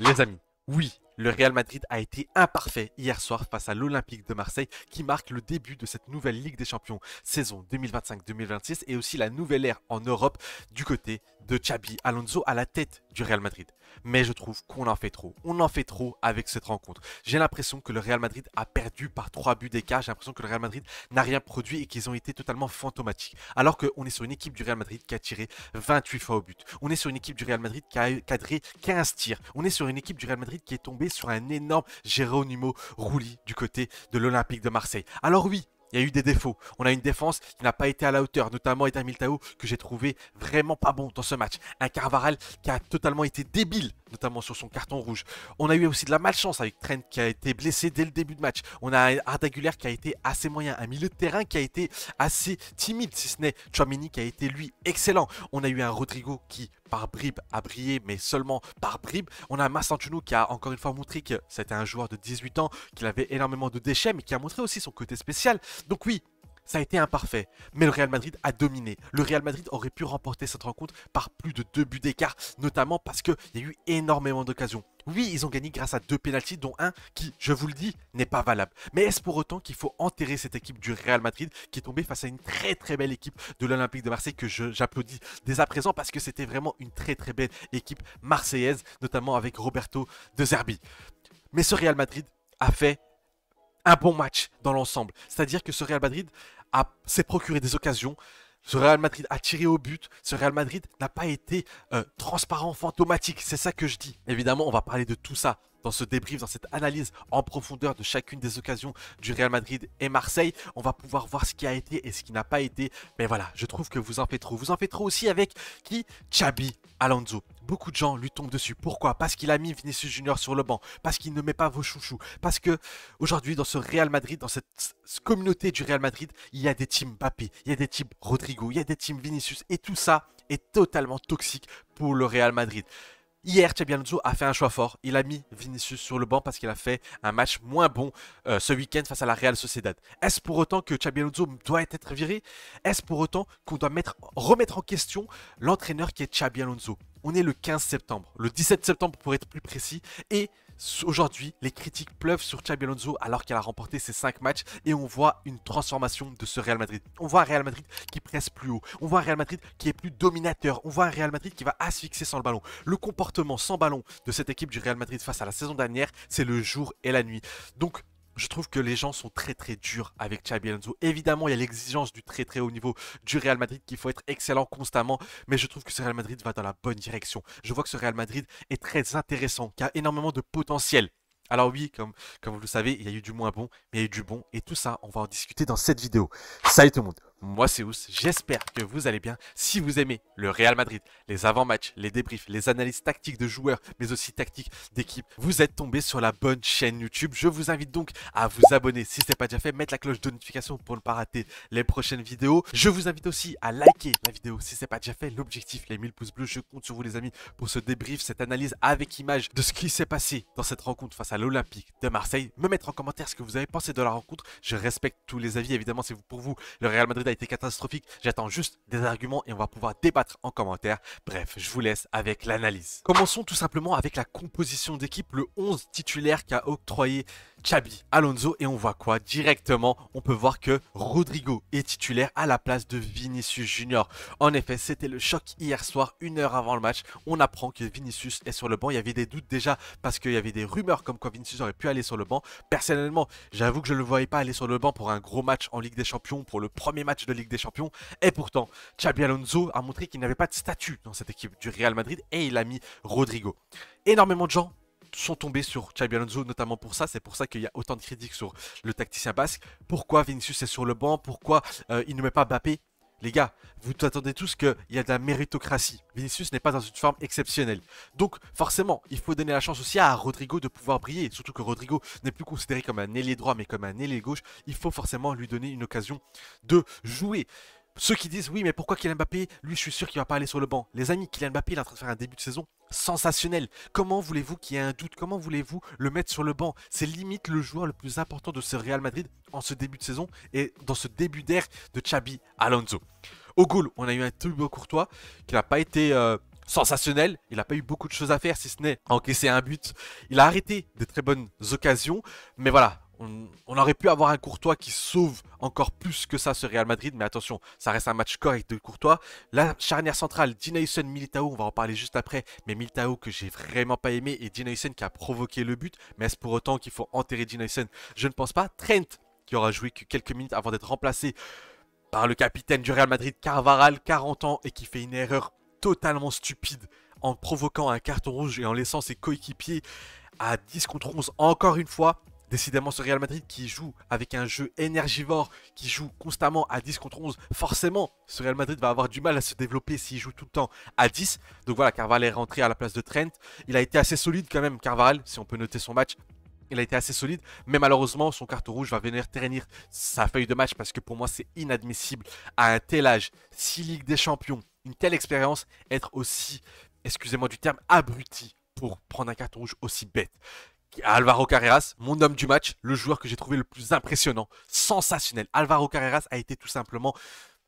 Les amis, oui, le Real Madrid a été imparfait hier soir face à l'Olympique de Marseille qui marque le début de cette nouvelle Ligue des Champions saison 2025-2026 et aussi la nouvelle ère en Europe du côté de Xabi Alonso à la tête du Real Madrid. Mais je trouve qu'on en fait trop. On en fait trop avec cette rencontre. J'ai l'impression que le Real Madrid a perdu par 3 buts d'écart. J'ai l'impression que le Real Madrid n'a rien produit et qu'ils ont été totalement fantomatiques. Alors qu'on est sur une équipe du Real Madrid qui a tiré 28 fois au but. On est sur une équipe du Real Madrid qui a cadré 15 tirs. On est sur une équipe du Real Madrid qui est tombée sur un énorme Geronimo Rulli du côté de l'Olympique de Marseille. Alors oui, il y a eu des défauts. On a une défense qui n'a pas été à la hauteur, notamment Eder Militao, que j'ai trouvé vraiment pas bon dans ce match. Un Carvajal qui a totalement été débile, notamment sur son carton rouge. On a eu aussi de la malchance avec Trent qui a été blessé dès le début de match. On a Arda Güler qui a été assez moyen. Un milieu de terrain qui a été assez timide, si ce n'est Tchouaméni qui a été, lui, excellent. On a eu un Rodrigo qui, par bribes, a brillé, mais seulement par bribes. On a Massantuno qui a encore une fois montré que c'était un joueur de 18 ans, qu'il avait énormément de déchets, mais qui a montré aussi son côté spécial. Donc oui, ça a été imparfait, mais le Real Madrid a dominé. Le Real Madrid aurait pu remporter cette rencontre par plus de 2 buts d'écart, notamment parce qu'il y a eu énormément d'occasions. Oui, ils ont gagné grâce à 2 pénaltys, dont un qui, je vous le dis, n'est pas valable. Mais est-ce pour autant qu'il faut enterrer cette équipe du Real Madrid qui est tombée face à une très très belle équipe de l'Olympique de Marseille que j'applaudis dès à présent parce que c'était vraiment une très très belle équipe marseillaise, notamment avec Roberto De Zerbi. Mais ce Real Madrid a fait un bon match dans l'ensemble. C'est-à-dire que ce Real Madrid s'est procuré des occasions. Ce Real Madrid a tiré au but. Ce Real Madrid n'a pas été transparent, fantomatique. C'est ça que je dis. Évidemment, on va parler de tout ça dans ce débrief, dans cette analyse en profondeur de chacune des occasions du Real Madrid et Marseille. On va pouvoir voir ce qui a été et ce qui n'a pas été. Mais voilà, je trouve que vous en faites trop. Vous en faites trop aussi avec qui? Xabi Alonso. Beaucoup de gens lui tombent dessus. Pourquoi? Parce qu'il a mis Vinicius Junior sur le banc. Parce qu'il ne met pas vos chouchous. Parce que aujourd'hui, dans ce Real Madrid, dans cette communauté du Real Madrid, il y a des teams Mbappé, il y a des teams Rodrigo, il y a des teams Vinicius. Et tout ça est totalement toxique pour le Real Madrid. Hier, Xabi Alonso a fait un choix fort. Il a mis Vinicius sur le banc parce qu'il a fait un match moins bon ce week-end face à la Real Sociedad. Est-ce pour autant que Xabi Alonso doit être viré? Est-ce pour autant qu'on doit remettre en question l'entraîneur qui est Xabi Alonso? On est le 15 septembre, le 17 septembre pour être plus précis, et aujourd'hui, les critiques pleuvent sur Xabi Alonso alors qu'elle a remporté ses 5 matchs et on voit une transformation de ce Real Madrid. On voit un Real Madrid qui presse plus haut, on voit un Real Madrid qui est plus dominateur, on voit un Real Madrid qui va asphyxier sans le ballon. Le comportement sans ballon de cette équipe du Real Madrid face à la saison dernière, c'est le jour et la nuit. Donc, je trouve que les gens sont très très durs avec Xabi Alonso. Évidemment, il y a l'exigence du très très haut niveau du Real Madrid qu'il faut être excellent constamment, mais je trouve que ce Real Madrid va dans la bonne direction. Je vois que ce Real Madrid est très intéressant, qui a énormément de potentiel. Alors oui, comme vous le savez, il y a eu du moins bon, mais il y a eu du bon, et tout ça, on va en discuter dans cette vidéo. Salut tout le monde, moi c'est Ous, j'espère que vous allez bien. Si vous aimez le Real Madrid, les avant-matchs, les débriefs, les analyses tactiques de joueurs, mais aussi tactiques d'équipe, vous êtes tombé sur la bonne chaîne YouTube. Je vous invite donc à vous abonner si ce n'est pas déjà fait, mettre la cloche de notification pour ne pas rater les prochaines vidéos. Je vous invite aussi à liker la vidéo si ce n'est pas déjà fait. L'objectif, les 1000 pouces bleus, je compte sur vous les amis pour ce débrief, cette analyse avec image de ce qui s'est passé dans cette rencontre face à l'Olympique de Marseille. Me mettre en commentaire ce que vous avez pensé de la rencontre. Je respecte tous les avis, évidemment, si pour vous le Real Madrid a été catastrophique. J'attends juste des arguments et on va pouvoir débattre en commentaire. Bref, je vous laisse avec l'analyse. Commençons tout simplement avec la composition d'équipe, le 11 titulaire qu'a octroyé Xabi Alonso, et on voit quoi? Directement, on peut voir que Rodrigo est titulaire à la place de Vinicius Junior. En effet, c'était le choc hier soir, 1 heure avant le match. On apprend que Vinicius est sur le banc. Il y avait des doutes déjà parce qu'il y avait des rumeurs comme quoi Vinicius aurait pu aller sur le banc. Personnellement, j'avoue que je ne le voyais pas aller sur le banc pour un gros match en Ligue des Champions, pour le premier match de Ligue des Champions. Et pourtant, Xabi Alonso a montré qu'il n'avait pas de statut dans cette équipe du Real Madrid et il a mis Rodrigo. Énormément de gens sont tombés sur Xabi Alonso, notamment pour ça. C'est pour ça qu'il y a autant de critiques sur le tacticien basque. Pourquoi Vinicius est sur le banc? Pourquoi il ne met pas Mbappé? Les gars, vous attendez tous qu'il y a de la méritocratie. Vinicius n'est pas dans une forme exceptionnelle. Donc, forcément, il faut donner la chance aussi à Rodrigo de pouvoir briller. Surtout que Rodrigo n'est plus considéré comme un ailier droit, mais comme un ailier gauche. Il faut forcément lui donner une occasion de jouer. Ceux qui disent oui mais pourquoi Kylian Mbappé, lui je suis sûr qu'il va pas aller sur le banc. Les amis, Kylian Mbappé il est en train de faire un début de saison sensationnel. Comment voulez-vous qu'il y ait un doute? Comment voulez-vous le mettre sur le banc? C'est limite le joueur le plus important de ce Real Madrid en ce début de saison et dans ce début d'ère de Xabi Alonso. Au goal, on a eu un Thibaut Courtois qui n'a pas été sensationnel. Il n'a pas eu beaucoup de choses à faire, si ce n'est encaisser un but. Il a arrêté de très bonnes occasions. Mais voilà, on aurait pu avoir un Courtois qui sauve encore plus que ça ce Real Madrid. Mais attention, ça reste un match correct de Courtois. La charnière centrale, Dinayson, Militao, on va en parler juste après. Mais Militao que j'ai vraiment pas aimé et Dinayson qui a provoqué le but. Mais est-ce pour autant qu'il faut enterrer Dinayson? Je ne pense pas. Trent qui aura joué que quelques minutes avant d'être remplacé par le capitaine du Real Madrid, Carvajal, 40 ans, et qui fait une erreur totalement stupide en provoquant un carton rouge et en laissant ses coéquipiers à 10 contre 11 encore une fois. Décidément, ce Real Madrid qui joue avec un jeu énergivore, qui joue constamment à 10 contre 11, forcément, ce Real Madrid va avoir du mal à se développer s'il joue tout le temps à 10. Donc voilà, Carvajal est rentré à la place de Trent. Il a été assez solide quand même, Carvajal, si on peut noter son match. Il a été assez solide, mais malheureusement, son carton rouge va venir ternir sa feuille de match parce que pour moi, c'est inadmissible à un tel âge, 6 Ligues des Champions, une telle expérience, être aussi, excusez-moi du terme, abruti pour prendre un carton rouge aussi bête. Alvaro Carreras, mon homme du match, le joueur que j'ai trouvé le plus impressionnant, sensationnel. Alvaro Carreras a été tout simplement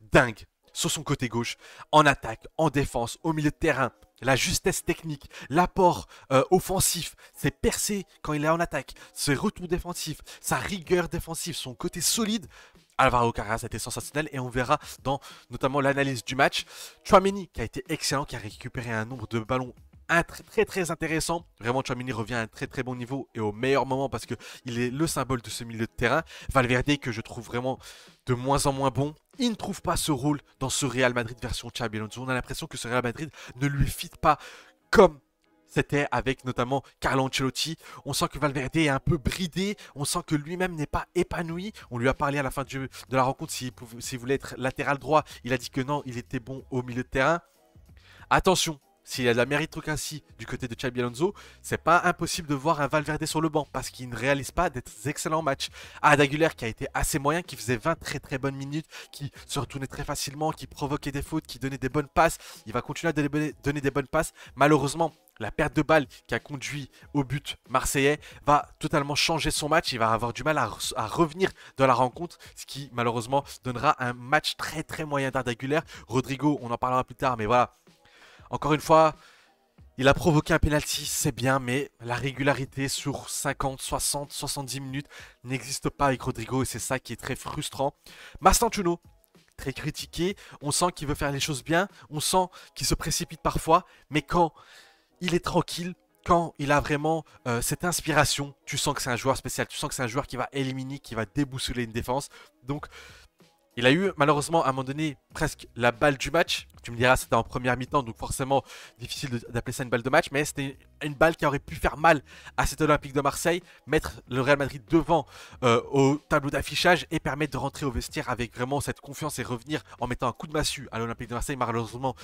dingue sur son côté gauche, en attaque, en défense, au milieu de terrain. La justesse technique, l'apport offensif, ses percées quand il est en attaque, ses retours défensifs, sa rigueur défensive, son côté solide. Alvaro Carreras a été sensationnel et on verra dans notamment l'analyse du match. Tchouaméni qui a été excellent, qui a récupéré un nombre de ballons très intéressant. Vraiment, Tchouaméni revient à un très bon niveau et au meilleur moment parce qu'il est le symbole de ce milieu de terrain. Valverde que je trouve vraiment de moins en moins bon. Il ne trouve pas ce rôle dans ce Real Madrid version Xabi Alonso. On a l'impression que ce Real Madrid ne lui fit pas comme c'était avec notamment Carlo Ancelotti. On sent que Valverde est un peu bridé. On sent que lui-même n'est pas épanoui. On lui a parlé à la fin de la rencontre s'il voulait être latéral droit. Il a dit que non, il était bon au milieu de terrain. Attention, s'il y a de la méritocratie du côté de Xabi Alonso, c'est pas impossible de voir un Valverde sur le banc parce qu'il ne réalise pas d'excellents matchs. Arda Güler qui a été assez moyen, qui faisait 20 très bonnes minutes, qui se retournait très facilement, qui provoquait des fautes, qui donnait des bonnes passes. Il va continuer à donner des bonnes passes. Malheureusement, la perte de balle qui a conduit au but marseillais va totalement changer son match. Il va avoir du mal à revenir dans la rencontre, ce qui malheureusement donnera un match très moyen d'Arda Güler. Rodrigo, on en parlera plus tard, mais voilà. Encore une fois, il a provoqué un penalty, c'est bien, mais la régularité sur 50, 60, 70 minutes n'existe pas avec Rodrigo et c'est ça qui est très frustrant. Mastantuono, très critiqué, on sent qu'il veut faire les choses bien, on sent qu'il se précipite parfois, mais quand il est tranquille, quand il a vraiment cette inspiration, tu sens que c'est un joueur spécial, tu sens que c'est un joueur qui va éliminer, qui va déboussoler une défense. Donc, il a eu malheureusement à un moment donné presque la balle du match. Tu me diras c'était en première mi-temps donc forcément difficile d'appeler ça une balle de match. Mais c'était une balle qui aurait pu faire mal à cet Olympique de Marseille. Mettre le Real Madrid devant au tableau d'affichage et permettre de rentrer au vestiaire avec vraiment cette confiance et revenir en mettant un coup de massue à l'Olympique de Marseille. Malheureusement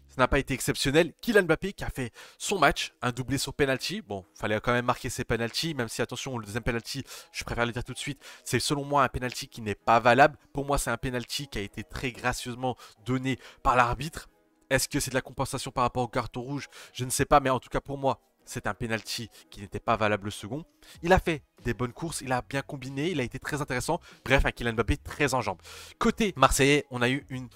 ça n'a pas été exceptionnel. Kylian Mbappé qui a fait son match, un doublé sur penalty. Bon, fallait quand même marquer ses penalties, même si attention, le deuxième penalty, je préfère le dire tout de suite, c'est selon moi un penalty qui n'est pas valable. Pour moi, c'est un penalty qui a été très gracieusement donné par l'arbitre. Est-ce que c'est de la compensation par rapport au carton rouge? Je ne sais pas, mais en tout cas pour moi, c'est un penalty qui n'était pas valable le second. Il a fait des bonnes courses, il a bien combiné, il a été très intéressant. Bref, un Kylian Mbappé très en jambes. Côté marseillais, on a eu une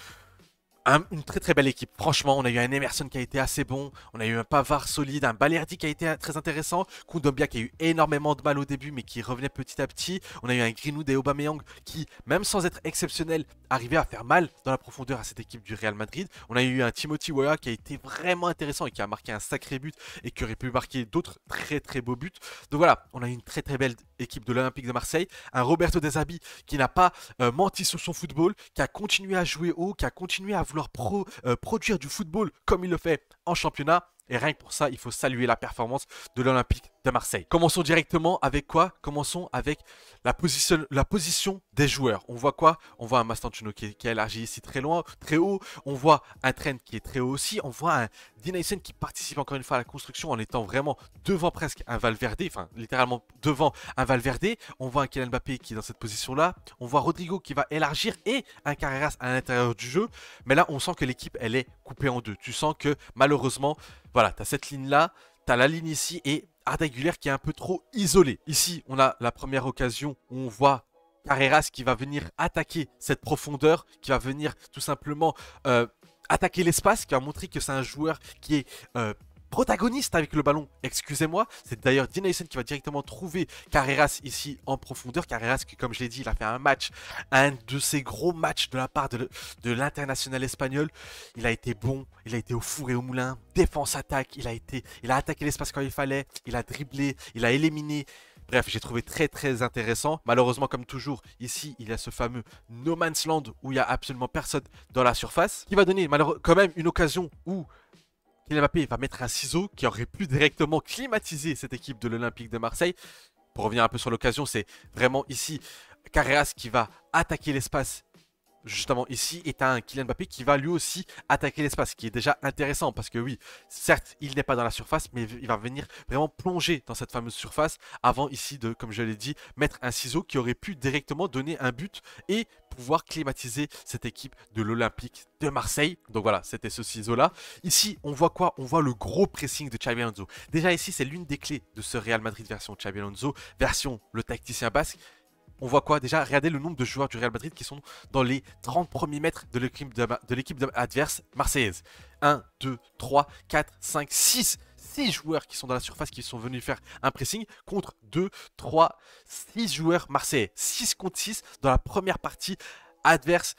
très belle équipe. Franchement, on a eu un Emerson qui a été assez bon. On a eu un Pavard solide, un Balerdi qui a été très intéressant. Kondogbia qui a eu énormément de mal au début, mais qui revenait petit à petit. On a eu un Greenwood et Aubameyang qui, même sans être exceptionnel, arrivaient à faire mal dans la profondeur à cette équipe du Real Madrid. On a eu un Timothy Weah qui a été vraiment intéressant et qui a marqué un sacré but et qui aurait pu marquer d'autres très beaux buts. Donc voilà, on a eu une très belle équipe de l'Olympique de Marseille. Un Roberto De Zerbi qui n'a pas menti sur son football, qui a continué à jouer haut, qui a continué à vouloir produire du football comme il le fait en championnat. Et rien que pour ça, il faut saluer la performance de l'Olympique de Marseille. Commençons directement avec quoi? Commençons avec la position des joueurs. On voit quoi? On voit un Mastantuono qui est élargi ici très loin, très haut. On voit un Trent qui est très haut aussi. On voit un Dinayson qui participe encore une fois à la construction en étant vraiment devant presque un Valverde. Enfin, littéralement devant un Valverde. On voit un Kylian Mbappé qui est dans cette position-là. On voit Rodrigo qui va élargir et un Carreras à l'intérieur du jeu. Mais là, on sent que l'équipe, elle est coupée en deux. Tu sens que malheureusement, voilà, tu as cette ligne-là, tu as la ligne ici et Arda Güler qui est un peu trop isolé. Ici, on a la première occasion où on voit Carreras qui va venir attaquer cette profondeur, qui va venir tout simplement attaquer l'espace, qui va montrer que c'est un joueur qui est protagoniste avec le ballon, excusez-moi. C'est d'ailleurs Dean Huyson qui va directement trouver Carreras ici en profondeur. Carreras qui, comme je l'ai dit, il a fait un de ses gros matchs de la part de l'international espagnol. Il a été bon, il a été au four et au moulin, défense-attaque, il a attaqué l'espace quand il fallait, il a dribblé, il a éliminé. Bref, j'ai trouvé très intéressant. Malheureusement, comme toujours, ici, il y a ce fameux No Man's Land où il n'y a absolument personne dans la surface. Qui va donner quand même une occasion où Kylian Mbappé va mettre un ciseau qui aurait pu directement climatiser cette équipe de l'Olympique de Marseille. Pour revenir un peu sur l'occasion, c'est vraiment ici Carreras qui va attaquer l'espace. Justement ici est un Kylian Mbappé qui va lui aussi attaquer l'espace, ce qui est déjà intéressant parce que oui, certes il n'est pas dans la surface, mais il va venir vraiment plonger dans cette fameuse surface avant ici de, comme je l'ai dit, mettre un ciseau qui aurait pu directement donner un but et pouvoir climatiser cette équipe de l'Olympique de Marseille. Donc voilà, c'était ce ciseau là. Ici on voit quoi? On voit le gros pressing de Xabi Alonso. Déjà ici c'est l'une des clés de ce Real Madrid version Xabi Alonso, version le tacticien basque. On voit quoi? Déjà, regardez le nombre de joueurs du Real Madrid qui sont dans les 30 premiers mètres de l'équipe adverse marseillaise. 1, 2, 3, 4, 5, 6. 6 joueurs qui sont dans la surface qui sont venus faire un pressing contre 2, 3, 6 joueurs marseillais. 6 contre 6 dans la première partie adverse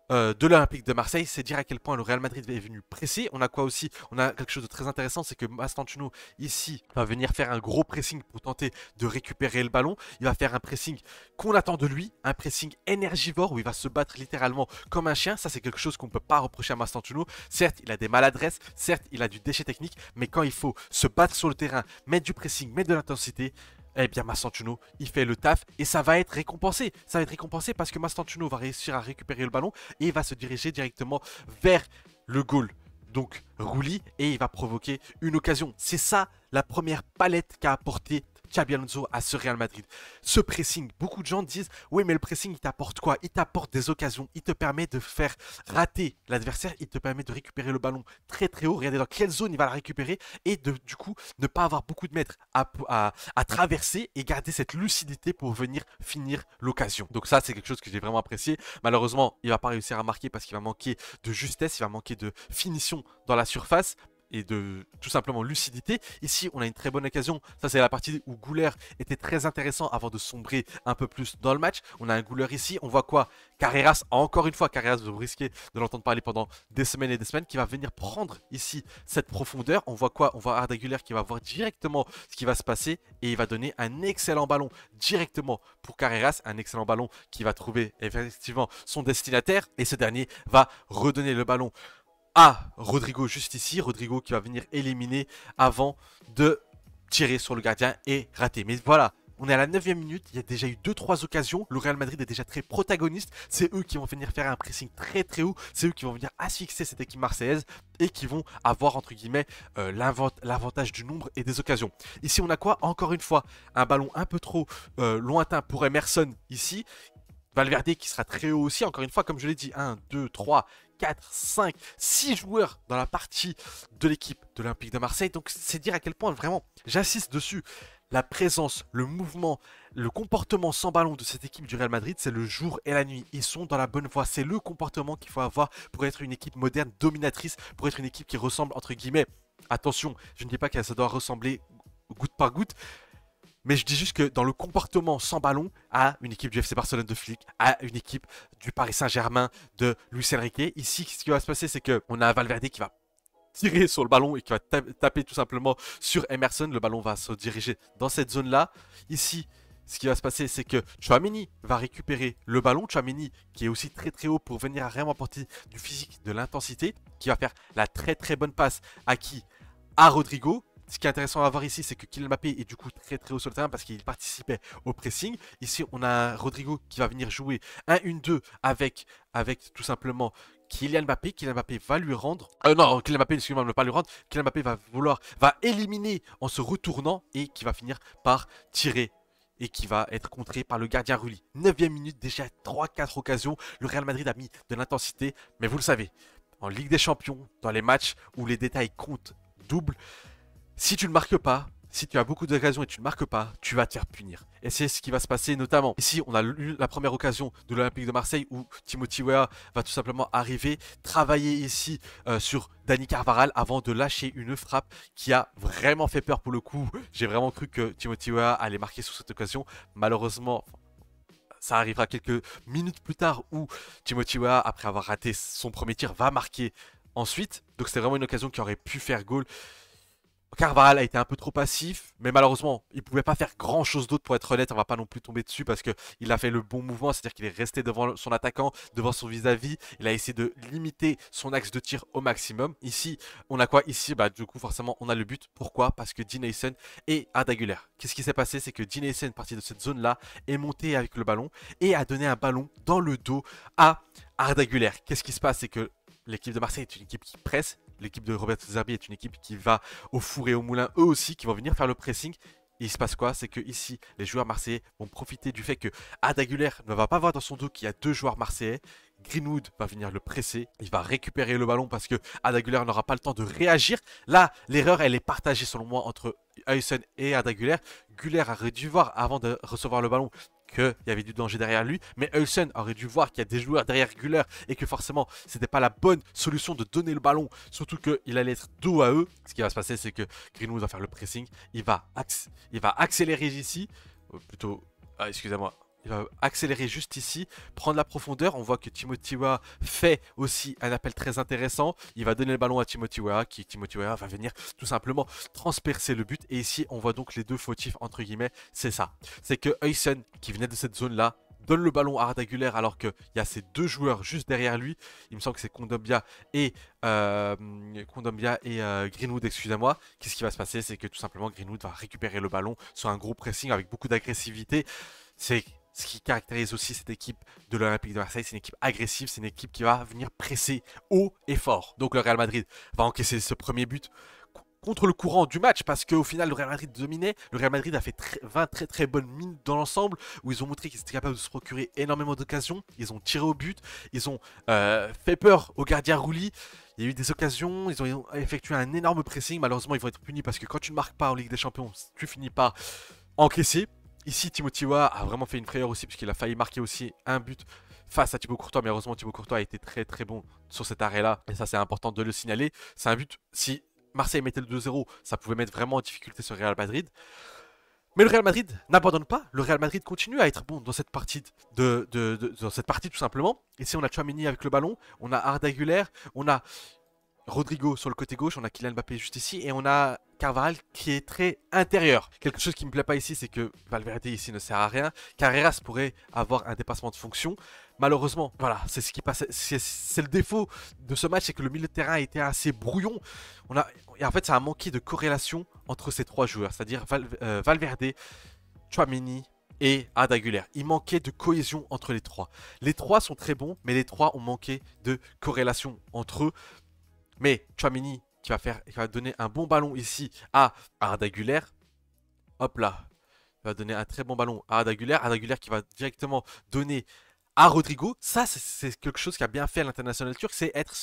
de l'Olympique de Marseille. C'est dire à quel point le Real Madrid est venu presser. On a quoi aussi? On a quelque chose de très intéressant, c'est que Mastantuono ici va venir faire un gros pressing pour tenter de récupérer le ballon. Il va faire un pressing qu'on attend de lui, un pressing énergivore où il va se battre littéralement comme un chien. Ça c'est quelque chose qu'on ne peut pas reprocher à Mastantuono. Certes il a des maladresses, certes il a du déchet technique, mais quand il faut se battre sur le terrain, mettre du pressing, mettre de l'intensité, eh bien Mastantuono, il fait le taf et ça va être récompensé. Ça va être récompensé parce que Mastantuono va réussir à récupérer le ballon et il va se diriger directement vers le goal. Donc Rulli, et il va provoquer une occasion. C'est ça la première palette qu'a apporté Xabi Alonso à ce Real Madrid. Ce pressing, beaucoup de gens disent oui mais le pressing il t'apporte quoi? Il t'apporte des occasions, il te permet de faire rater l'adversaire, il te permet de récupérer le ballon très haut, regardez dans quelle zone il va la récupérer et de du coup ne pas avoir beaucoup de mètres à traverser et garder cette lucidité pour venir finir l'occasion. Donc ça c'est quelque chose que j'ai vraiment apprécié. Malheureusement il va pas réussir à marquer parce qu'il va manquer de justesse, il va manquer de finition dans la surface et de tout simplement lucidité. Ici on a une très bonne occasion, ça c'est la partie où Güler était très intéressant avant de sombrer un peu plus dans le match. On a un Güler ici, on voit quoi? Carreras, encore une fois Carreras, vous risquez de l'entendre parler pendant des semaines et des semaines, qui va venir prendre ici cette profondeur. On voit quoi? On voit Arda Güler qui va voir directement ce qui va se passer et il va donner un excellent ballon directement pour Carreras, un excellent ballon qui va trouver effectivement son destinataire et ce dernier va redonner le ballon à Rodrigo juste ici. Rodrigo qui va venir éliminer avant de tirer sur le gardien et rater. Mais voilà, on est à la 9e minute, il y a déjà eu 2-3 occasions. Le Real Madrid est déjà très protagoniste. C'est eux qui vont venir faire un pressing très haut. C'est eux qui vont venir asphyxier cette équipe marseillaise et qui vont avoir entre guillemets l'avantage du nombre et des occasions. Ici on a quoi? Encore une fois, un ballon un peu trop lointain pour Emerson ici. Valverde qui sera très haut aussi, encore une fois, comme je l'ai dit, 1, 2, 3, 4, 5, 6 joueurs dans la partie de l'équipe de l'Olympique de Marseille. Donc c'est dire à quel point vraiment j'insiste dessus. La présence, le mouvement, le comportement sans ballon de cette équipe du Real Madrid, c'est le jour et la nuit. Ils sont dans la bonne voie. C'est le comportement qu'il faut avoir pour être une équipe moderne, dominatrice, pour être une équipe qui ressemble, entre guillemets, attention, je ne dis pas que ça doit ressembler goutte par goutte, mais je dis juste que dans le comportement sans ballon, à une équipe du FC Barcelone de Flick, à une équipe du Paris Saint-Germain de Luis Enrique, ici, ce qui va se passer, c'est qu'on a Valverde qui va tirer sur le ballon et qui va taper tout simplement sur Emerson. Le ballon va se diriger dans cette zone-là. Ici, ce qui va se passer, c'est que Tchouaméni va récupérer le ballon. Tchouaméni qui est aussi très haut pour venir à vraiment apporter du physique, de l'intensité, qui va faire la très bonne passe à qui? À Rodrigo. Ce qui est intéressant à voir ici, c'est que Kylian Mbappé est du coup très haut sur le terrain parce qu'il participait au pressing. Ici, on a Rodrigo qui va venir jouer 1-1-2 avec tout simplement Kylian Mbappé. Kylian Mbappé va lui rendre... non, Kylian Mbappé, excusez-moi, ne va pas lui rendre. Kylian Mbappé va éliminer en se retournant et qui va finir par tirer et qui va être contré par le gardien Rulli. 9e minute, déjà 3-4 occasions. Le Real Madrid a mis de l'intensité, mais vous le savez, en Ligue des Champions, dans les matchs où les détails comptent double, si tu ne marques pas, si tu as beaucoup d'occasions et tu ne marques pas, tu vas te faire punir. Et c'est ce qui va se passer notamment. Ici, on a eu la première occasion de l'Olympique de Marseille où Timothy Weah va tout simplement arriver, travailler ici sur Dani Carvajal avant de lâcher une frappe qui a vraiment fait peur pour le coup. J'ai vraiment cru que Timothy Weah allait marquer sur cette occasion. Malheureusement, ça arrivera quelques minutes plus tard où Timothy Weah, après avoir raté son premier tir, va marquer ensuite. Donc c'est vraiment une occasion qui aurait pu faire goal. Carvajal a été un peu trop passif, mais malheureusement, il ne pouvait pas faire grand chose d'autre pour être honnête. On va pas non plus tomber dessus parce qu'il a fait le bon mouvement, c'est-à-dire qu'il est resté devant son attaquant, devant son vis-à-vis. Il a essayé de limiter son axe de tir au maximum. Ici, on a quoi? Ici, bah, du coup, forcément, on a le but. Pourquoi? Parce que Dean Huysen et Arda Güler. Qu'est-ce qui s'est passé? C'est que Dean Huysen, parti de cette zone-là, est monté avec le ballon et a donné un ballon dans le dos à Arda Güler. Qu'est-ce qui se passe? C'est que l'équipe de Marseille est une équipe qui presse. L'équipe de Roberto De Zerbi est une équipe qui va au four et au moulin, eux aussi, qui vont venir faire le pressing. Et il se passe quoi? C'est que ici, les joueurs marseillais vont profiter du fait que Arda Güler ne va pas voir dans son dos qu'il y a deux joueurs marseillais. Greenwood va venir le presser, il va récupérer le ballon parce que Arda Güler n'aura pas le temps de réagir. Là, l'erreur, elle est partagée selon moi entre Huysen et Arda Güler. Güler aurait dû voir avant de recevoir le ballon qu'il y avait du danger derrière lui, mais Huysen aurait dû voir qu'il y a des joueurs derrière Güler et que forcément c'était pas la bonne solution de donner le ballon, surtout qu'il allait être dos à eux. Ce qui va se passer, c'est que Greenwood va faire le pressing, il va accélérer ici, plutôt, excusez-moi, il va accélérer juste ici, prendre la profondeur. On voit que Timothy Weah fait aussi un appel très intéressant. Il va donner le ballon à Timothy Weah, Timothy Weah va venir tout simplement transpercer le but. Et ici, on voit donc les deux fautifs, entre guillemets, c'est ça. C'est que Huysen, qui venait de cette zone-là, donne le ballon à Arda Güler alors qu'il y a ces deux joueurs juste derrière lui. Il me semble que c'est Kondogbia et Greenwood, excusez-moi. Qu'est-ce qui va se passer? C'est que tout simplement Greenwood va récupérer le ballon sur un gros pressing avec beaucoup d'agressivité. C'est ce qui caractérise aussi cette équipe de l'Olympique de Marseille. C'est une équipe agressive, c'est une équipe qui va venir presser haut et fort. Donc le Real Madrid va encaisser ce premier but contre le courant du match parce qu'au final le Real Madrid dominait. Le Real Madrid a fait 20 très bonnes minutes dans l'ensemble où ils ont montré qu'ils étaient capables de se procurer énormément d'occasions. Ils ont tiré au but, ils ont fait peur au gardien Rulli. Il y a eu des occasions, ils ont effectué un énorme pressing. Malheureusement, ils vont être punis parce que quand tu ne marques pas en Ligue des Champions, tu finis par encaisser. Ici, Timothy Weah a vraiment fait une frayeur aussi puisqu'il a failli marquer aussi un but face à Thibaut Courtois. Mais heureusement, Thibaut Courtois a été très bon sur cet arrêt-là. Et ça, c'est important de le signaler. C'est un but, si Marseille mettait le 2-0, ça pouvait mettre vraiment en difficulté sur Real Madrid. Mais le Real Madrid n'abandonne pas. Le Real Madrid continue à être bon dans cette partie, dans cette partie tout simplement. Ici, on a Tchouaméni avec le ballon. On a Arda Güler. On a Rodrigo sur le côté gauche, on a Kylian Mbappé juste ici et on a Carvajal qui est très intérieur. Quelque chose qui ne me plaît pas ici, c'est que Valverde ici ne sert à rien. Carreras pourrait avoir un dépassement de fonction. Malheureusement, voilà, c'est ce qui passe. C'est le défaut de ce match, c'est que le milieu de terrain a été assez brouillon. Et en fait, ça a manqué de corrélation entre ces trois joueurs, c'est-à-dire Valverde, Tchouaméni et Arda Güler. Il manquait de cohésion entre les trois. Les trois sont très bons, mais les trois ont manqué de corrélation entre eux. Mais Tchouaméni qui va donner un bon ballon ici à Arda Güler. Hop là. Il va donner un très bon ballon à Arda Güler. Arda Güler qui va directement donner à Rodrigo. Ça, c'est quelque chose qui a bien fait à l'international turc. C'est être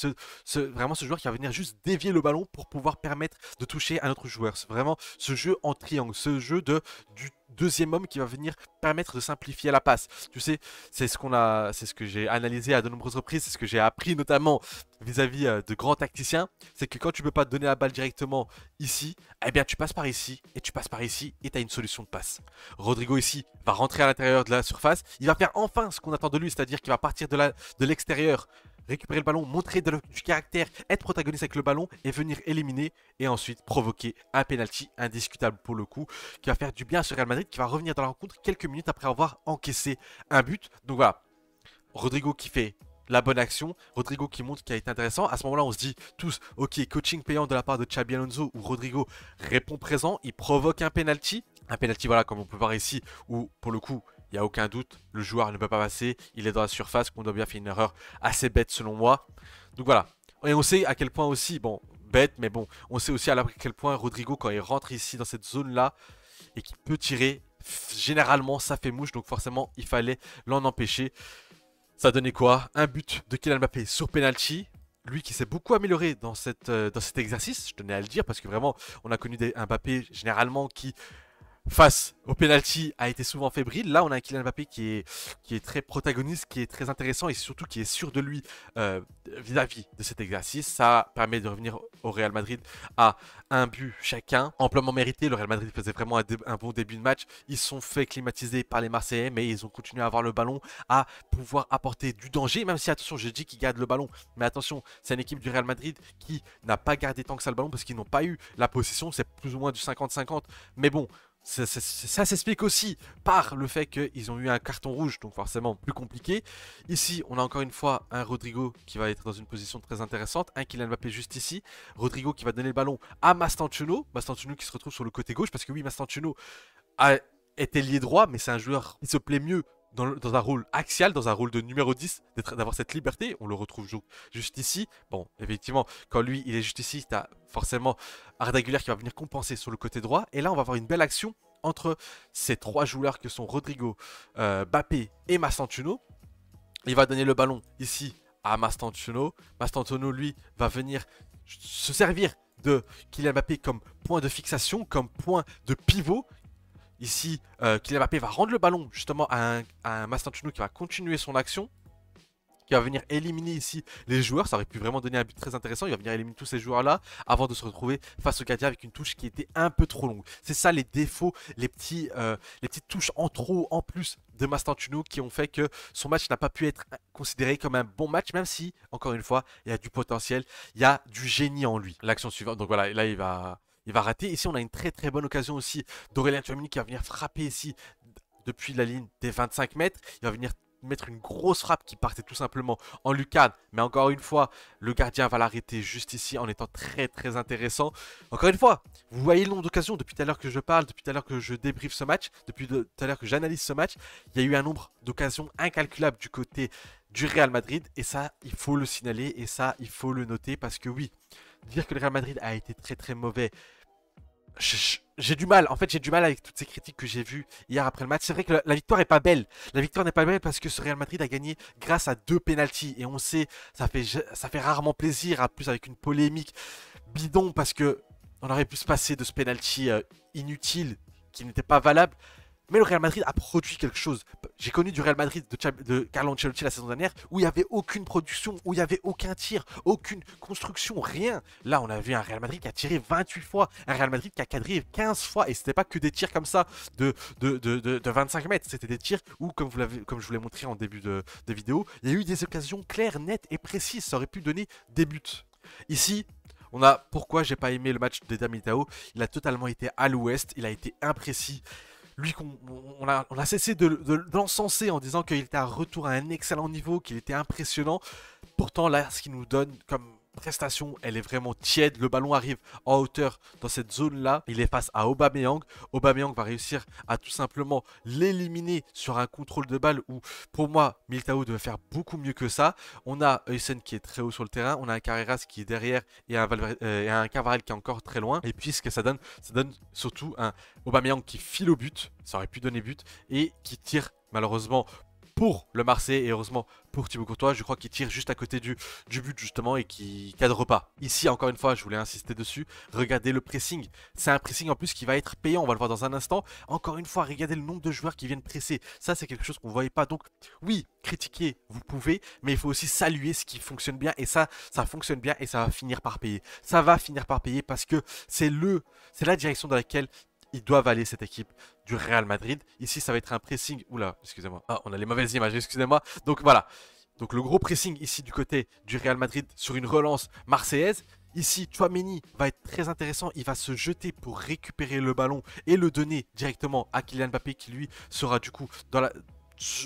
vraiment ce joueur qui va venir juste dévier le ballon pour pouvoir permettre de toucher un autre joueur. C'est vraiment ce jeu en triangle. Ce jeu du deuxième homme qui va venir permettre de simplifier la passe. Tu sais, c'est ce que j'ai analysé à de nombreuses reprises, c'est ce que j'ai appris notamment vis-à-vis de grands tacticiens, c'est que quand tu ne peux pas te donner la balle directement ici, eh bien tu passes par ici, et tu passes par ici, et tu as une solution de passe. Rodrigo ici va rentrer à l'intérieur de la surface, il va faire enfin ce qu'on attend de lui, c'est-à-dire qu'il va partir de l'extérieur, récupérer le ballon, montrer du caractère, être protagoniste avec le ballon et venir éliminer et ensuite provoquer un penalty indiscutable pour le coup qui va faire du bien sur Real Madrid qui va revenir dans la rencontre quelques minutes après avoir encaissé un but. Donc voilà, Rodrigo qui fait la bonne action, Rodrigo qui montre qu'il a été intéressant. À ce moment-là, on se dit tous, ok, coaching payant de la part de Xabi Alonso où Rodrigo répond présent, il provoque un penalty. Un penalty, voilà, comme on peut voir ici, où pour le coup, il n'y a aucun doute, le joueur ne peut pas passer, il est dans la surface, Kondogbia fait une erreur assez bête selon moi. Donc voilà, et on sait à quel point aussi, bon, bête, mais bon, on sait aussi à quel point Rodrigo, quand il rentre ici dans cette zone-là, et qu'il peut tirer, généralement ça fait mouche, donc forcément il fallait l'en empêcher. Ça donnait quoi? Un but de Kylian Mbappé sur penalty. lui qui s'est beaucoup amélioré dans cet exercice, je tenais à le dire, parce que vraiment, on a connu un Mbappé généralement qui, face au penalty, a été souvent fébrile. Là, on a un Kylian Mbappé qui est très protagoniste, qui est très intéressant et surtout qui est sûr de lui vis-à-vis de cet exercice. Ça permet de revenir au Real Madrid à un but chacun, amplement mérité. Le Real Madrid faisait vraiment un bon début de match. Ils se sont fait climatiser par les Marseillais, mais ils ont continué à avoir le ballon, à pouvoir apporter du danger, même si, attention, je dis qu'ils gardent le ballon. Mais attention, c'est une équipe du Real Madrid qui n'a pas gardé tant que ça le ballon parce qu'ils n'ont pas eu la possession. C'est plus ou moins du 50-50. Mais bon, ça s'explique aussi par le fait qu'ils ont eu un carton rouge, donc forcément plus compliqué. Ici, on a encore une fois un Rodrigo qui va être dans une position très intéressante, un Kylian Mbappé juste ici. Rodrigo qui va donner le ballon à Mastantuono, Mastantuono qui se retrouve sur le côté gauche, parce que oui, Mastantuono a été lié droit, mais c'est un joueur qui se plaît mieux dans un rôle axial, dans un rôle de numéro 10, d'avoir cette liberté. On le retrouve juste ici. Bon, effectivement, quand lui, il est juste ici, tu as forcément Arda Güler qui va venir compenser sur le côté droit. Et là, on va avoir une belle action entre ces trois joueurs que sont Rodrigo, Mbappé et Mastantuono. Il va donner le ballon ici à Mastantuono. Mastantuono, lui, va venir se servir de Kylian Mbappé comme point de fixation, comme point de pivot. Ici, Kylian Mbappé va rendre le ballon justement à un Mastantuono qui va continuer son action, qui va venir éliminer ici les joueurs. Ça aurait pu vraiment donner un but très intéressant. Il va venir éliminer tous ces joueurs-là avant de se retrouver face au gardien avec une touche qui était un peu trop longue. C'est ça les défauts, les petites touches en trop, en plus de Mastantuono qui ont fait que son match n'a pas pu être considéré comme un bon match, même si, encore une fois, il y a du potentiel, il y a du génie en lui. L'action suivante, donc voilà, là il va rater. Ici, on a une très très bonne occasion aussi d'Aurélien Tchouaméni qui va venir frapper ici depuis la ligne des 25 mètres. Il va venir mettre une grosse frappe qui partait tout simplement en lucarne. Mais encore une fois, le gardien va l'arrêter juste ici en étant très très intéressant. Encore une fois, vous voyez le nombre d'occasions depuis tout à l'heure que je parle, depuis tout à l'heure que je débriefe ce match, depuis tout à l'heure que j'analyse ce match. Il y a eu un nombre d'occasions incalculable du côté du Real Madrid. Et ça, il faut le signaler et ça, il faut le noter parce que oui, dire que le Real Madrid a été très très mauvais, j'ai du mal. En fait, j'ai du mal avec toutes ces critiques que j'ai vues hier après le match. C'est vrai que la victoire est pas belle. La victoire n'est pas belle parce que ce Real Madrid a gagné grâce à 2 pénaltys. Et on sait, ça fait rarement plaisir, en plus avec une polémique bidon parce que on aurait pu se passer de ce penalty inutile qui n'était pas valable. Mais le Real Madrid a produit quelque chose. J'ai connu du Real Madrid de Carlo Ancelotti la saison dernière où il n'y avait aucune production, où il n'y avait aucun tir, aucune construction, rien. Là, on a vu un Real Madrid qui a tiré 28 fois, un Real Madrid qui a cadré 15 fois. Et c'était pas que des tirs comme ça de 25 mètres. C'était des tirs où, comme je vous l'ai montré en début de vidéo, il y a eu des occasions claires, nettes et précises. Ça aurait pu donner des buts. Ici, on a pourquoi j'ai pas aimé le match d'Eder Militao. Il a totalement été à l'ouest, il a été imprécis. Lui, on a cessé de l'encenser en disant qu'il était à retour à un excellent niveau, qu'il était impressionnant. Pourtant, là, ce qu'il nous donne comme prestation, elle est vraiment tiède. Le ballon arrive en hauteur dans cette zone-là. Il est face à Aubameyang. Aubameyang va réussir à tout simplement l'éliminer sur un contrôle de balle où, pour moi, Militao devait faire beaucoup mieux que ça. On a Huysen qui est très haut sur le terrain. On a un Carreras qui est derrière et un Carvajal qui est encore très loin. Et puis, ce que ça donne surtout un Aubameyang qui file au but. Ça aurait pu donner but et qui tire malheureusement pour le Marseille et heureusement pour Thibaut Courtois. Je crois qu'il tire juste à côté du but justement et qui cadre pas. Ici, encore une fois, je voulais insister dessus. Regardez le pressing. C'est un pressing en plus qui va être payant. On va le voir dans un instant. Encore une fois, regardez le nombre de joueurs qui viennent presser. Ça, c'est quelque chose qu'on ne voyait pas. Donc, oui, critiquer, vous pouvez, mais il faut aussi saluer ce qui fonctionne bien. Et ça fonctionne bien et ça va finir par payer. Ça va finir par payer parce que c'est la direction dans laquelle ils doivent aller, cette équipe du Real Madrid. Ici, ça va être un pressing. Oula, excusez-moi. Ah, on a les mauvaises images, excusez-moi. Donc voilà. Donc le gros pressing ici du côté du Real Madrid sur une relance marseillaise. Ici, Tchouaméni va être très intéressant. Il va se jeter pour récupérer le ballon et le donner directement à Kylian Mbappé qui lui sera du coup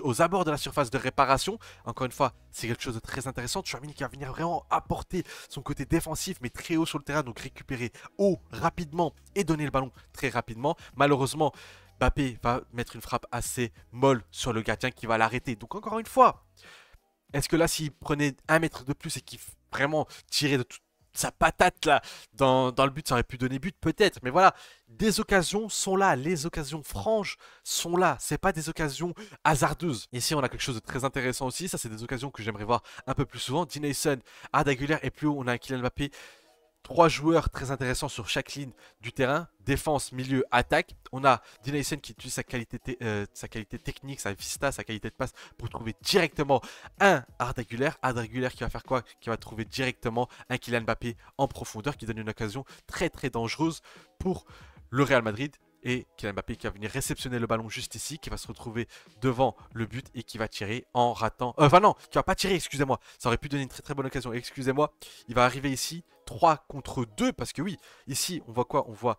aux abords de la surface de réparation. Encore une fois, c'est quelque chose de très intéressant. Tchouaméni qui va venir vraiment apporter son côté défensif, mais très haut sur le terrain, donc récupérer haut rapidement et donner le ballon très rapidement. Malheureusement, Mbappé va mettre une frappe assez molle sur le gardien qui va l'arrêter. Donc encore une fois, est-ce que là, s'il prenait 1 mètre de plus et qu'il vraiment tirait sa patate là dans le but, ça aurait pu donner but peut-être, mais voilà, des occasions sont là, les occasions franches sont là, c'est pas des occasions hasardeuses. Ici on a quelque chose de très intéressant aussi, ça c'est des occasions que j'aimerais voir un peu plus souvent. Dineyson, Arda Güler et plus haut on a un Kylian Mbappé. Trois joueurs très intéressants sur chaque ligne du terrain. Défense, milieu, attaque. On a Dineyson qui utilise sa qualité technique, sa vista, sa qualité de passe pour trouver directement un Arda Güler. Arda Güler qui va faire quoi? Qui va trouver directement un Kylian Mbappé en profondeur qui donne une occasion très très dangereuse pour le Real Madrid. Et Kylian Mbappé qui va venir réceptionner le ballon juste ici, qui va se retrouver devant le but et qui va tirer en ratant. Enfin non, qui va pas tirer, excusez-moi. Ça aurait pu donner une très très bonne occasion. Excusez-moi. Il va arriver ici, 3 contre 2, parce que oui, ici on voit quoi? On voit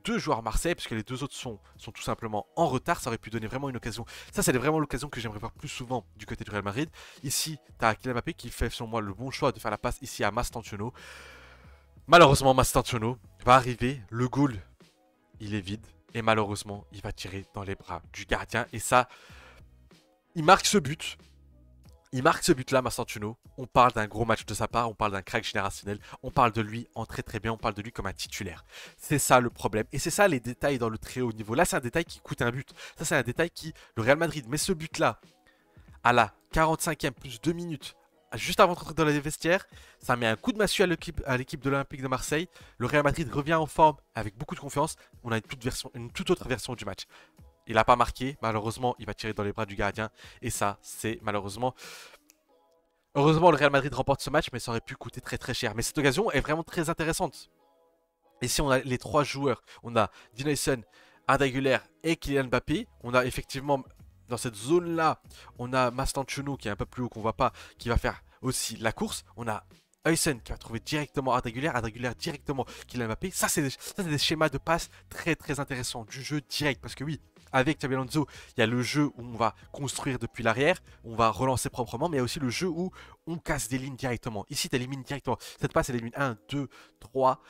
deux joueurs Marseille, puisque les deux autres sont tout simplement en retard. Ça aurait pu donner vraiment une occasion. Ça, c'est vraiment l'occasion que j'aimerais voir plus souvent du côté du Real Madrid. Ici, tu as Kylian Mbappé qui fait, selon moi, le bon choix de faire la passe ici à Mastantuono. Malheureusement, Mastantuono va arriver. Le goal, il est vide. Et malheureusement, il va tirer dans les bras du gardien. Et ça, il marque ce but. Il marque ce but-là, Mastantuono. On parle d'un gros match de sa part. On parle d'un crack générationnel. On parle de lui en très très bien. On parle de lui comme un titulaire. C'est ça le problème. Et c'est ça les détails dans le très haut niveau. Là, c'est un détail qui coûte un but. Ça, c'est un détail qui... Le Real Madrid met ce but-là à la 45e plus 2 minutes. Juste avant de rentrer dans les vestiaires, ça met un coup de massue à l'équipe de l'Olympique de Marseille. Le Real Madrid revient en forme avec beaucoup de confiance. On a une toute autre version du match. Il n'a pas marqué, malheureusement, il va tirer dans les bras du gardien. Et ça, c'est malheureusement... Heureusement, le Real Madrid remporte ce match, mais ça aurait pu coûter très très cher. Mais cette occasion est vraiment très intéressante. Ici, on a les trois joueurs. On a Dineyson, Arda Güler et Kylian Mbappé. On a effectivement... Dans cette zone-là, on a Mastantuono qui est un peu plus haut qu'on ne voit pas, qui va faire aussi la course. On a Huysen qui va trouver directement Arda Güler directement Kylian Mbappé. Ça, c'est des schémas de passe très très intéressants, du jeu direct. Parce que oui, avec Xabi Alonso, il y a le jeu où on va construire depuis l'arrière, on va relancer proprement, mais il y a aussi le jeu où on casse des lignes directement. Ici, tu élimines directement. Cette passe, elle élimine 1, 2, 3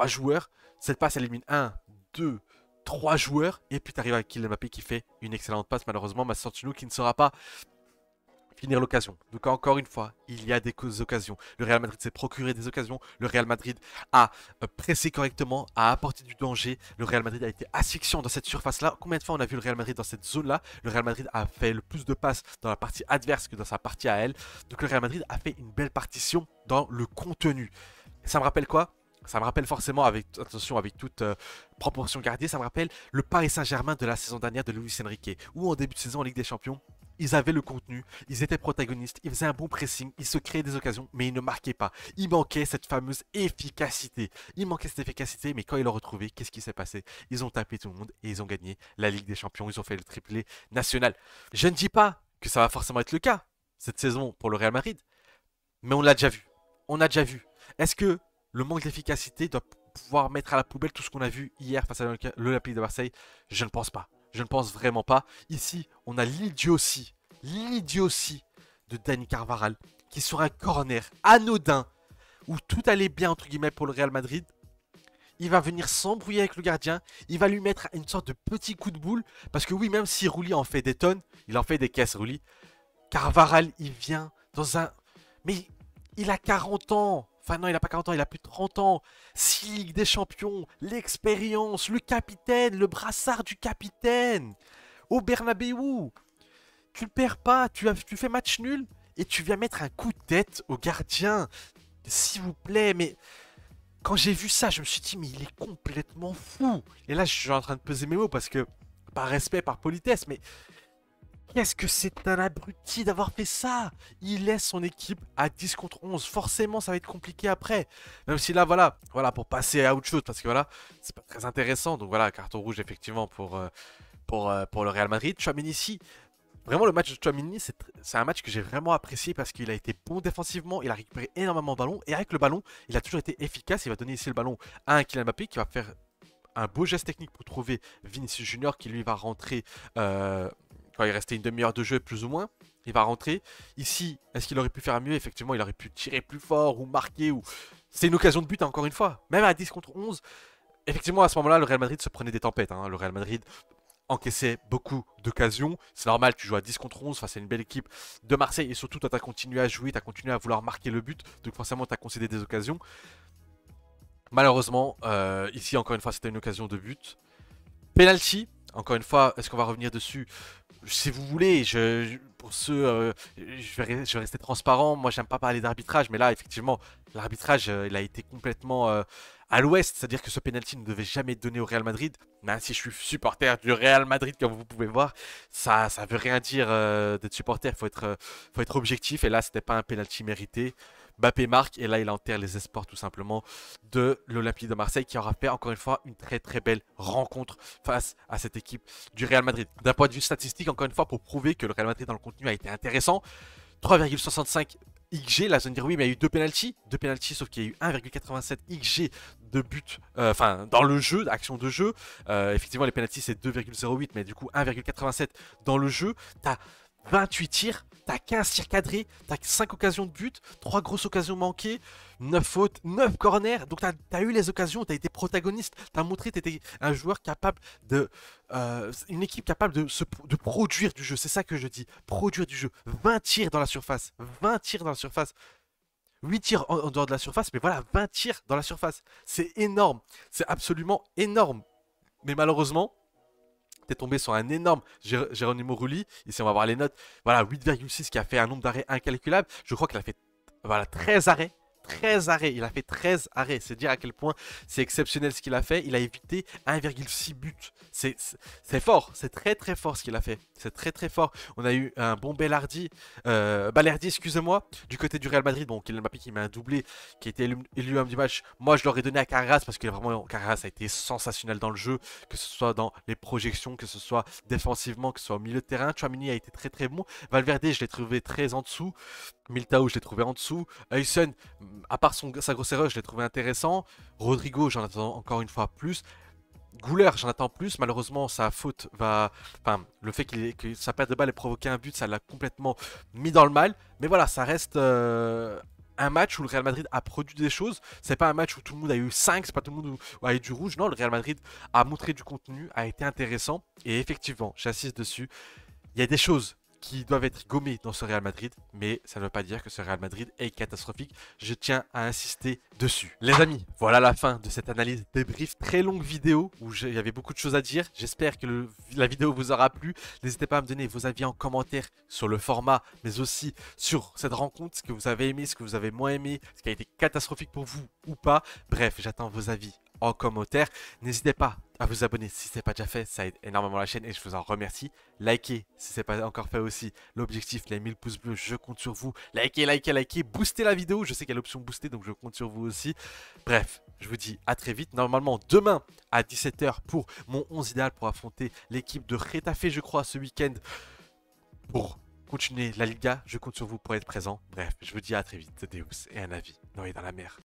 joueurs. Cette passe, elle élimine 1, 2, 3 joueurs, et puis tu arrives avec Kylian Mbappé qui fait une excellente passe. Malheureusement, Mastantuono qui ne saura pas finir l'occasion. Donc encore une fois, il y a des occasions. Le Real Madrid s'est procuré des occasions. Le Real Madrid a pressé correctement, a apporté du danger. Le Real Madrid a été asphyxiant dans cette surface-là. Combien de fois on a vu le Real Madrid dans cette zone-là? Le Real Madrid a fait le plus de passes dans la partie adverse que dans sa partie à elle. Donc le Real Madrid a fait une belle partition dans le contenu. Ça me rappelle quoi? Ça me rappelle forcément, avec attention, avec toute proportion gardée, ça me rappelle le Paris Saint-Germain de la saison dernière de Luis Enrique, où en début de saison en Ligue des Champions, ils avaient le contenu, ils étaient protagonistes, ils faisaient un bon pressing, ils se créaient des occasions, mais ils ne marquaient pas. Il manquait cette fameuse efficacité. Il manquait cette efficacité, mais quand ils l'ont retrouvée, qu'est-ce qui s'est passé? Ils ont tapé tout le monde et ils ont gagné la Ligue des Champions, ils ont fait le triplé national. Je ne dis pas que ça va forcément être le cas cette saison pour le Real Madrid, mais on l'a déjà vu. On a déjà vu. Est-ce que le manque d'efficacité doit pouvoir mettre à la poubelle tout ce qu'on a vu hier face à l'Olympique de Marseille? Je ne pense pas. Je ne pense vraiment pas. Ici, on a l'idiotie de Dani Carvajal qui sur un corner anodin où tout allait bien entre guillemets pour le Real Madrid, il va venir s'embrouiller avec le gardien, il va lui mettre une sorte de petit coup de boule, parce que oui, même si Rulli en fait des tonnes, il en fait des caisses Rulli, Carvajal il vient dans un... Mais il a 40 ans. Enfin non, il n'a pas 40 ans, il a plus de 30 ans. 6 Ligues des Champions, l'expérience, le capitaine, le brassard du capitaine. Au Bernabeu. Tu ne perds pas, tu fais match nul et tu viens mettre un coup de tête au gardien. S'il vous plaît, mais... Quand j'ai vu ça, je me suis dit, mais il est complètement fou. Et là, je suis en train de peser mes mots parce que, par respect, par politesse, mais... Qu'est-ce que c'est un abruti d'avoir fait ça? Il laisse son équipe à 10 contre 11. Forcément, ça va être compliqué après. Même si là, voilà, pour passer à autre chose, parce que voilà, c'est pas très intéressant. Donc voilà, carton rouge effectivement pour le Real Madrid. Tchouaméni ici, vraiment le match de Tchouaméni, c'est un match que j'ai vraiment apprécié parce qu'il a été bon défensivement, il a récupéré énormément de ballons. Et avec le ballon, il a toujours été efficace. Il va donner ici le ballon à un Kylian Mbappé qui va faire un beau geste technique pour trouver Vinicius Junior qui lui va rentrer... quand il restait une demi-heure de jeu plus ou moins, il va rentrer. Ici, est-ce qu'il aurait pu faire mieux? Effectivement, il aurait pu tirer plus fort ou marquer. C'est une occasion de but, encore une fois. Même à 10 contre 11, effectivement, à ce moment-là, le Real Madrid se prenait des tempêtes. Le Real Madrid encaissé beaucoup d'occasions. C'est normal, tu joues à 10 contre 11 face à une belle équipe de Marseille. Et surtout, toi, tu as continué à jouer, tu as continué à vouloir marquer le but. Donc forcément, tu as concédé des occasions. Malheureusement, ici, encore une fois, c'était une occasion de but. Penalty, encore une fois, est-ce qu'on va revenir dessus? Si vous voulez, pour ceux, je vais rester transparent. Moi, j'aime pas parler d'arbitrage, mais là, effectivement, l'arbitrage, il a été complètement à l'ouest. C'est-à-dire que ce penalty ne devait jamais être donné au Real Madrid. Même si je suis supporter du Real Madrid, comme vous pouvez voir, ça veut rien dire d'être supporter. Faut être objectif. Et là, c'était pas un penalty mérité. Mbappé marque et là il enterre les espoirs tout simplement de l'Olympique de Marseille qui aura fait encore une fois une très très belle rencontre face à cette équipe du Real Madrid. D'un point de vue statistique, encore une fois, pour prouver que le Real Madrid dans le contenu a été intéressant, 3,65 XG, là je vais dire oui mais il y a eu deux penalties sauf qu'il y a eu 1,87 XG de but, enfin dans le jeu, action de jeu, effectivement les penalties c'est 2,08 mais du coup 1,87 dans le jeu, t'as 28 tirs, t'as 15 tirs cadrés, t'as 5 occasions de but, 3 grosses occasions manquées, 9 fautes, 9 corners. Donc t'as eu les occasions, t'as été protagoniste, t'as montré que t'étais un joueur capable de... une équipe capable de produire du jeu, c'est ça que je dis, produire du jeu. 20 tirs dans la surface, 20 tirs dans la surface. 8 tirs en dehors de la surface, mais voilà, 20 tirs dans la surface. C'est énorme, c'est absolument énorme. Mais malheureusement, t'es tombé sur un énorme Geronimo Rulli. Ici, on va voir les notes. Voilà, 8,6 qui a fait un nombre d'arrêts incalculable. Je crois qu'il a fait voilà, 13 arrêts. 13 arrêts, il a fait 13 arrêts, c'est dire à quel point c'est exceptionnel ce qu'il a fait. Il a évité 1,6 buts. C'est fort, c'est très très fort ce qu'il a fait. C'est très très fort. On a eu un bon Balerdi, excusez-moi, du côté du Real Madrid. Bon, Kylian Mbappé qui met un doublé, qui a été élu homme du match. Moi, je l'aurais donné à Carras parce que vraiment Carras a été sensationnel dans le jeu, que ce soit dans les projections, que ce soit défensivement, que ce soit au milieu de terrain. Chouamini a été très très bon. Valverde, je l'ai trouvé très en dessous. Militao, je l'ai trouvé en dessous. Heusen, à part sa grosse erreur, je l'ai trouvé intéressant. Rodrigo, j'en attends encore une fois plus. Gouler, j'en attends plus. Malheureusement, sa faute va. Enfin, le fait que sa perte de balle ait provoqué un but, ça l'a complètement mis dans le mal. Mais voilà, ça reste un match où le Real Madrid a produit des choses. C'est pas un match où tout le monde a eu 5, c'est pas tout le monde où a eu du rouge. Non, le Real Madrid a montré du contenu, a été intéressant. Et effectivement, j'insiste dessus. Il y a des choses qui doivent être gommées dans ce Real Madrid, mais ça ne veut pas dire que ce Real Madrid est catastrophique. Je tiens à insister dessus. Les amis, voilà la fin de cette analyse débrief. Très longue vidéo où il y avait beaucoup de choses à dire. J'espère que la vidéo vous aura plu. N'hésitez pas à me donner vos avis en commentaire sur le format, mais aussi sur cette rencontre, ce que vous avez aimé, ce que vous avez moins aimé, ce qui a été catastrophique pour vous ou pas. Bref, j'attends vos avis en commentaire. N'hésitez pas à vous abonner si ce n'est pas déjà fait, ça aide énormément la chaîne et je vous en remercie. Likez si ce n'est pas encore fait aussi. L'objectif, les 1000 pouces bleus, je compte sur vous. Likez, likez, likez, boostez la vidéo. Je sais qu'il y a l'option booster, donc je compte sur vous aussi. Bref, je vous dis à très vite. Normalement, demain à 17 h pour mon 11 idéal pour affronter l'équipe de Retafe, je crois, ce week-end. Pour continuer la Liga, je compte sur vous pour être présent. Bref, je vous dis à très vite. Deus et un avis noyé dans la mer.